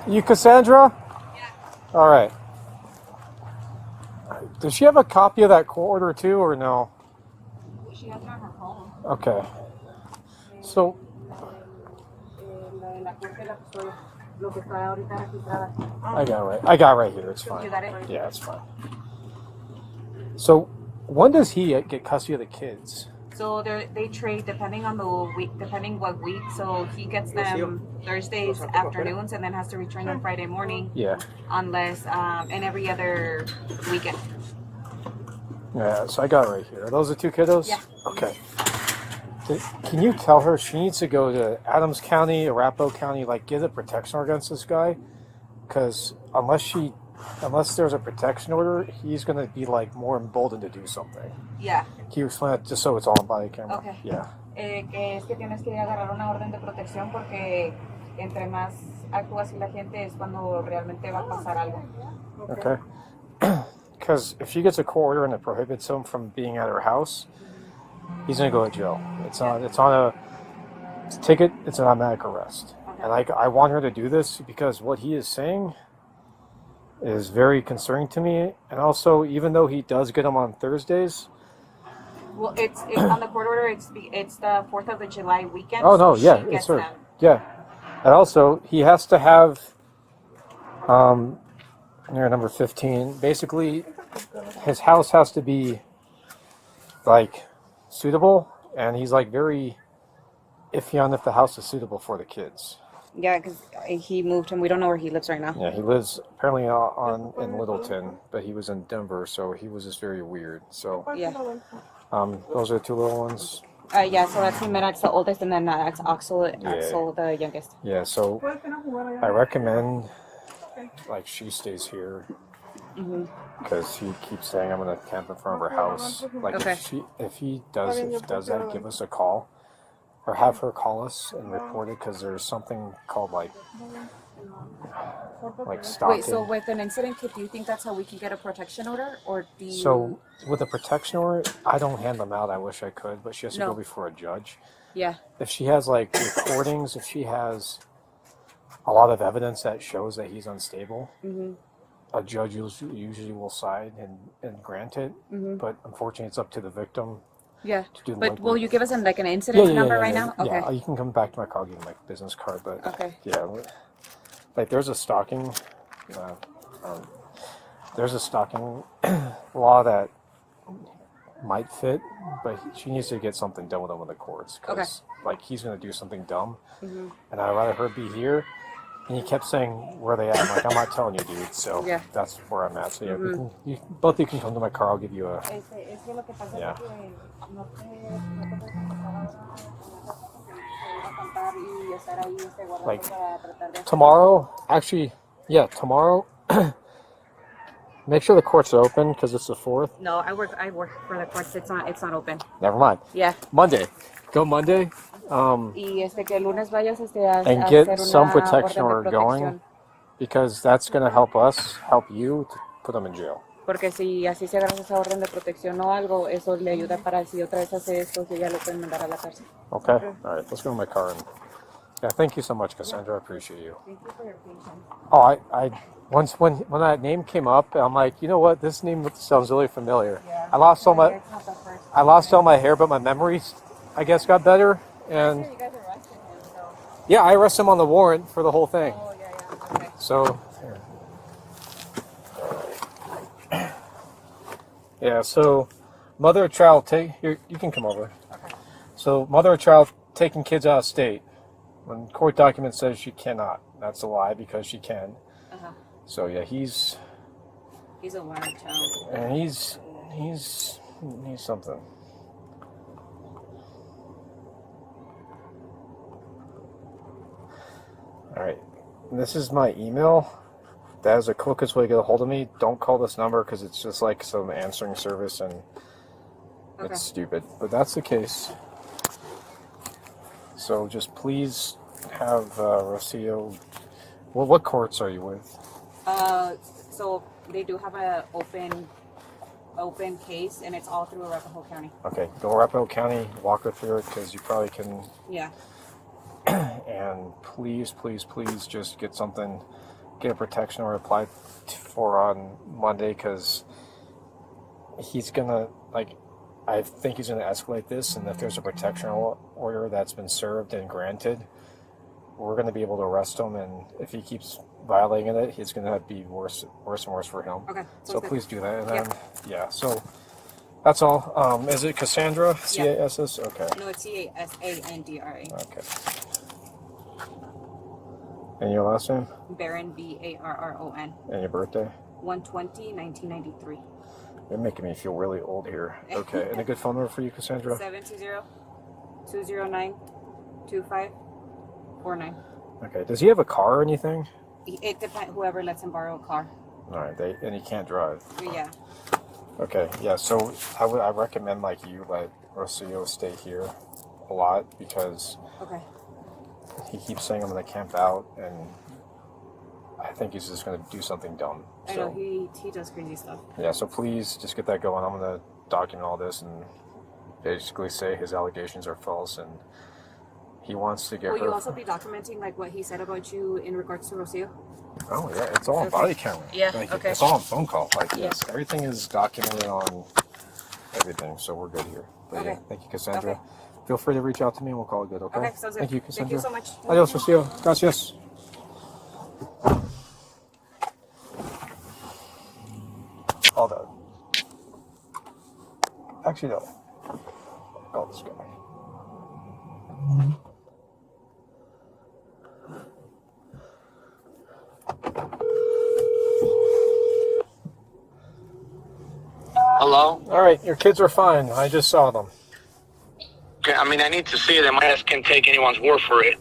You Cassandra? Yeah. All right. Does she have a copy of that court order too, or no? She has it on her phone. Okay. So. I got it right. I got it right here. It's fine. You got it? Yeah, it's fine. So, when does he get custody of the kids? So they trade depending on the week, depending what week. So he gets them Thursdays afternoons and then has to return them Friday morning. Yeah. Unless and every other weekend. Yeah. So I got it right here. Are those the two kiddos? Yeah. Okay. Can you tell her she needs to go to Adams County, Arapahoe County, like get a protection order against this guy? Because unless there's a protection order, he's going to be like more emboldened to do something. Yeah. Can you explain that just so it's all on body camera? Okay. Yeah. Que es que tienes que agarrar una orden de protección porque entre más actúa así la gente es cuando realmente va a pasar algo. Okay. Because if she gets a court order and it prohibits him from being at her house, he's going to go to jail. It's on a ticket. It's an automatic arrest. Okay. And I want her to do this because what he is saying is very concerning to me. And also, even though he does get them on Thursdays. Well, it's on the court order. It's the 4th of July weekend. Oh no, so yeah, it's her. Yeah, and also he has to have near number 15. Basically, his house has to be like suitable, and he's like very iffy on if the house is suitable for the kids. Yeah, because he moved and we don't know where he lives right now. Yeah, he lives apparently in Littleton, but he was in Denver, so he was just very weird. So yeah. Those are the two little ones. Yeah, so that's That's the oldest, and then that's Axel, the youngest. Yeah, so I recommend like she stays here because he keeps saying I'm gonna camp in front of her house. Like if he does that, give us a call or have her call us and report it because there's something called like stalking. Wait, so with an incident kit, do you think that's how we can get a protection order, or do you? So with a protection order, I don't hand them out. I wish I could, but she has to go before a judge. Yeah. If she has like recordings, if she has a lot of evidence that shows that he's unstable, a judge usually will side and grant it. But unfortunately, it's up to the victim. Yeah. But will you give us like an incident number right now? Okay. Yeah, you can come back to my car, I'll give you my business card. But okay. Yeah. Like there's a stalking law that might fit, but she needs to get something done with him in the courts because like he's going to do something dumb, and I'd rather her be here. And he kept saying where they at. I'm like, I'm not telling you, dude. So that's where I'm at. So yeah, both of you can come to my car. I'll give you a Like tomorrow, actually, tomorrow. Make sure the courts are open because it's the 4th. No, I work for the courts. It's not open. Never mind. Yeah. Monday. Go Monday. Y que el lunes vayas and get some protection order going because that's going to help us, help you to put them in jail. Porque si así se agarra esa orden de protección o algo, eso le ayuda para si otra vez hace esto, si ya lo pueden mandar a la cárcel. Okay. All right. Let's go to my car. Thank you so much, Cassandra. I appreciate you. Thank you for your patience. Oh, I once when that name came up, I'm like, you know what? This name sounds really familiar. Yeah. I lost all my hair, but my memories, I guess, got better. And you guys arrested him, so. Yeah, I arrested him on the warrant for the whole thing. Oh, yeah. Okay. So. Yeah, so mother of child you can come over. Okay. So mother of child taking kids out of state. When court document says she cannot, that's a lie because she can. So yeah, he's a wild child. And he's something. All right. This is my email. That is the quickest way to get a hold of me. Don't call this number because it's just like some answering service and it's stupid. But that's the case. So just please have Rocio. Well, what courts are you with? So they do have a open case, and it's all through Arapahoe County. Okay, go Arapahoe County, walk her through it because you probably can. Yeah. And please, please, please just get something, get a protection or apply for on Monday because he's gonna, like, I think he's gonna escalate this, and if there's a protection order that's been served and granted, we're gonna be able to arrest him, and if he keeps violating it, it's gonna be worse and worse for him. Okay. So please do that, and then yeah. So that's all. Is it Cassandra? CASS? Okay. No, it's CASANDRA. Okay. And your last name? Baron, BARRON. And your birthday? 1/20/1993. You're making me feel really old here. Okay. And a good phone number for you, Cassandra? 720-209-2549. Okay. Does he have a car or anything? It depends. Whoever lets him borrow a car. All right. And he can't drive. Yeah. Okay. Yeah. So I recommend like you let Rocio stay here a lot because he keeps saying I'm gonna camp out, and I think he's just gonna do something dumb. So, I know he does crazy stuff. Yeah. So please just get that going. I'm gonna document all this and basically say his allegations are false and he wants to get Will her. you also be documenting like what he said about you in regards to Rocio? Oh yeah, it's all on body camera. Yeah. Like, okay. It's all on phone call. Like Yeah. yes, everything is documented on everything, so we're good here. But yeah, thank you, Cassandra. Okay. Feel free to reach out to me and we'll call it good. Okay. Okay. Sounds good. Thank you, Cassandra. Thank you so much. Adios, Rocio. Gracias. Hold on. Actually, no. Call this guy. Hello? All right, your kids are fine. I just saw them. Okay, I mean, I need to see them. My ass can't take anyone's word for it.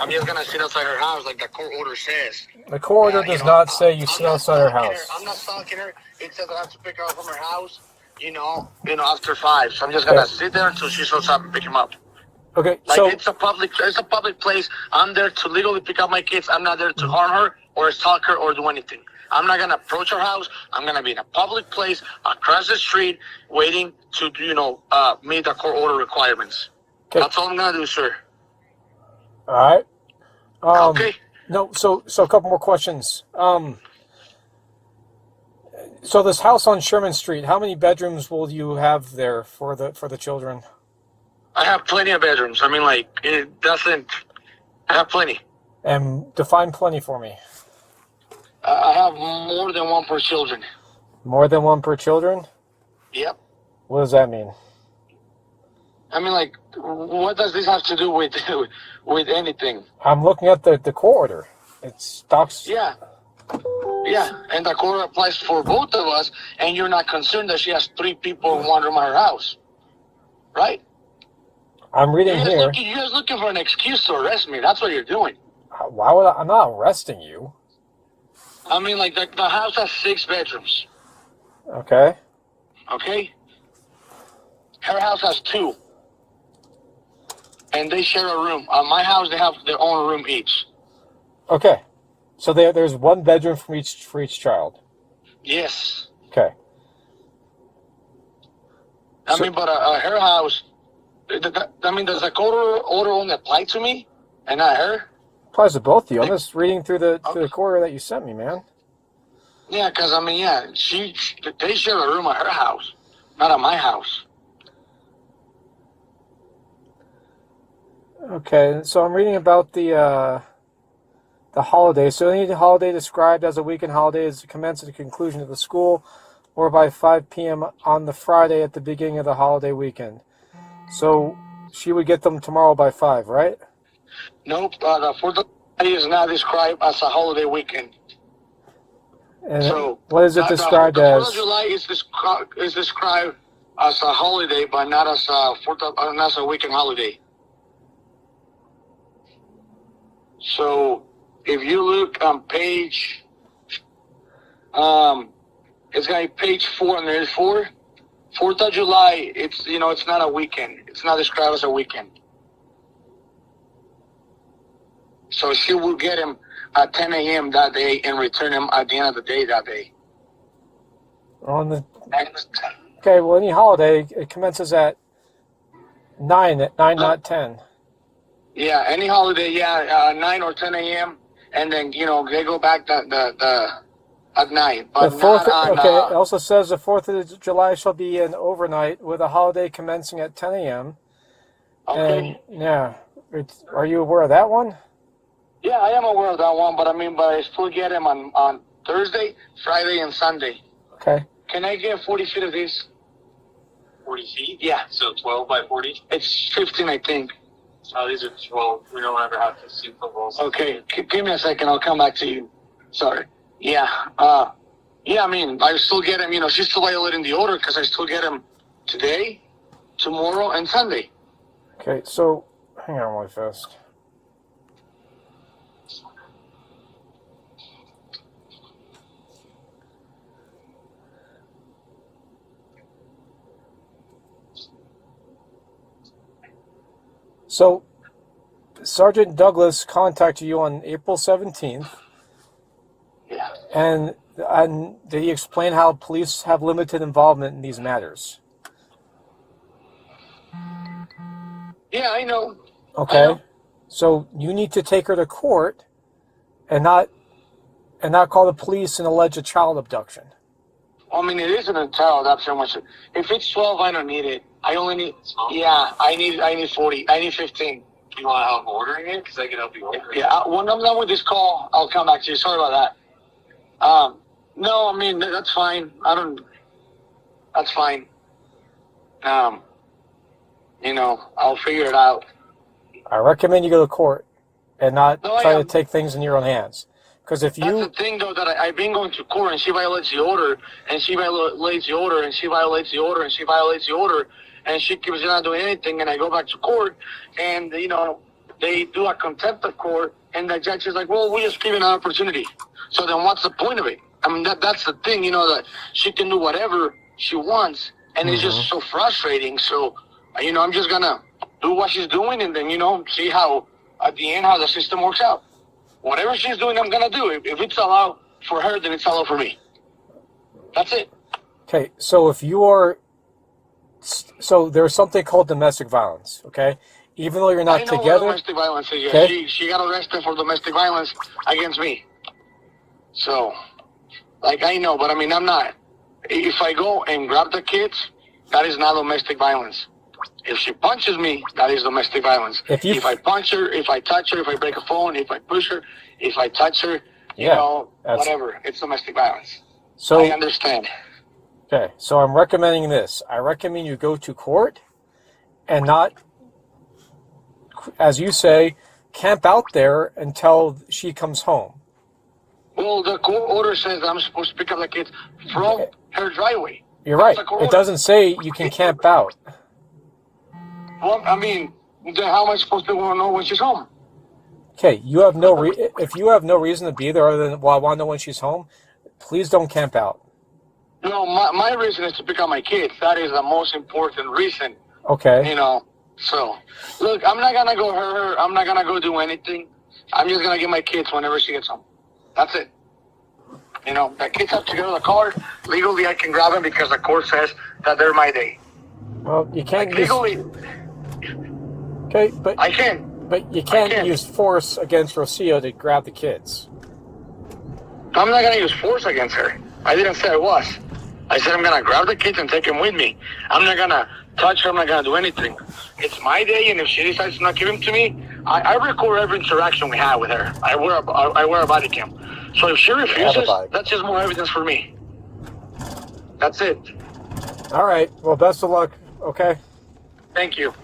I'm just gonna sit outside her house like the court order says. The court order does not say you sit outside her house. I'm not stalking her. It says I have to pick her up from her house, after 5. So I'm just gonna sit there until she shows up and pick him up. Okay, Like so it's a public place. I'm there to legally pick up my kids. I'm not there to harm her or stalk her or do anything. I'm not gonna approach her house. I'm gonna be in a public place across the street, waiting to meet the court order requirements. okay. That's all I'm gonna do, sir. All right. Okay. No, so a couple more questions. So this house on Sherman Street, how many bedrooms will you have there for the children? I have plenty of bedrooms. I mean, it doesn't. I have plenty. And define plenty for me. I have more than one per children. More than one per children? Yep. What does that mean? I mean, what does this have to do with anything? I'm looking at the court order. It talks. Yeah. Yeah, and the court applies for both of us, and you're not concerned that she has 3 people in one room at her house, right? I'm reading here. You're just looking for an excuse to arrest me. That's what you're doing. Why would I'm not arresting you. I mean, the house has 6 bedrooms. Okay. Okay? Her house has 2. And they share a room. My house, they have their own room each. Okay. So there's one bedroom for each child. Yes. Okay. I mean, but her house, does the court order only apply to me and not her? Applies to both of you. I'm just reading through the court order that you sent me, man. Yeah, because, they share a room at her house, not at my house. Okay, so I'm reading about the holiday. So any holiday described as a weekend holiday is to commence at the conclusion of the school or by 5 p.m. on the Friday at the beginning of the holiday weekend. So she would get them tomorrow by 5, right? Nope, the 4th of July is not described as a holiday weekend. And so what is it described the 4th as? of July is described as a holiday, but not as a not as a weekend holiday. So if you look on page, it's gonna be page 4, and there's 4th of July. It's it's not a weekend. It's not described as a weekend. So she will get him at 10 a.m. that day and return him at the end of the day that day. Okay, well, any holiday, it commences at 9, not 10. Yeah, any holiday, 9 or 10 a.m. And then, they go back at night. But The 4th, not on, it also says the 4th of July shall be an overnight with a holiday commencing at 10 a.m. okay. And, are you aware of that one? Yeah, I am aware of that one, but I still get him on Thursday, Friday, and Sunday. Okay. Can I get 40 feet of this? 40 feet? Yeah. So 12 by 40? It's 15, I think. Oh, these are 12. We don't ever have to see footballs. Okay, give me a second. I'll come back to you. Sorry. Yeah. I still get him. She's still violating the order because I still get him today, tomorrow, and Sunday. Okay, so hang on really fast. So, Sergeant Douglas contacted you on April 17th, Yeah. and did he explain how police have limited involvement in these matters? Yeah, I know. Okay, I know. so you need to take her to court, and not call the police and allege a child abduction. It isn't a child abduction. If it's 12, I don't need it. I only need. Yeah, I need 40. I need 15. You want help ordering it? Because I can help you order it. Yeah, when I'm done with this call, I'll come back to you. Sorry about that. No, that's fine. That's fine. I'll figure it out. I recommend you go to court and not No, try to take things in your own hands. Because if That's you... the thing, though, that I've been going to court, and she violates the order, and she violates the order, and she violates the order, and she violates the order, and she keeps not doing anything, and I go back to court, and, they do a contempt of court, and the judge is like, well, we just give an opportunity. So then what's the point of it? That's the thing, that she can do whatever she wants, and it's just so frustrating. So, I'm just going to do what she's doing, and then, see how, at the end, how the system works out. Whatever she's doing, I'm going to do. If it's allowed for her, then it's allowed for me. That's it. Okay, so if you are... So there's something called domestic violence, okay? Even though you're not I know together... what domestic violence is. Okay. She got arrested for domestic violence against me. So, I know, but I'm not. If I go and grab the kids, that is not domestic violence. If she punches me, that is domestic violence. If I punch her, if I touch her, if I break a phone, if I push her, if I touch her, whatever, it's domestic violence. So, I understand. Okay, so I'm recommending this. I recommend you go to court and not, as you say, camp out there until she comes home. Well, the court order says I'm supposed to pick up the kids from her driveway. You're right. It doesn't say you can camp out. Well, then how am I supposed to know when she's home? Okay, you have no if you have no reason to be there other than, well, I want to know when she's home, please don't camp out. No, my reason is to pick up my kids. That is the most important reason. Okay. So, look, I'm not going to go hurt her. I'm not going to go do anything. I'm just going to get my kids whenever she gets home. That's it. The kids have to go to the car. Legally, I can grab them because the court says that they're my day. Well, you can't legally. Okay, but I can. But you can't use force against Rocio to grab the kids. I'm not going to use force against her. I didn't say I was. I said I'm going to grab the kids and take them with me. I'm not going to touch her. I'm not going to do anything. It's my day, and if she decides to not give them to me, I record every interaction we have with her. I wear a body cam. So if she refuses, that's just more evidence for me. That's it. All right. Well, best of luck. Okay. Thank you.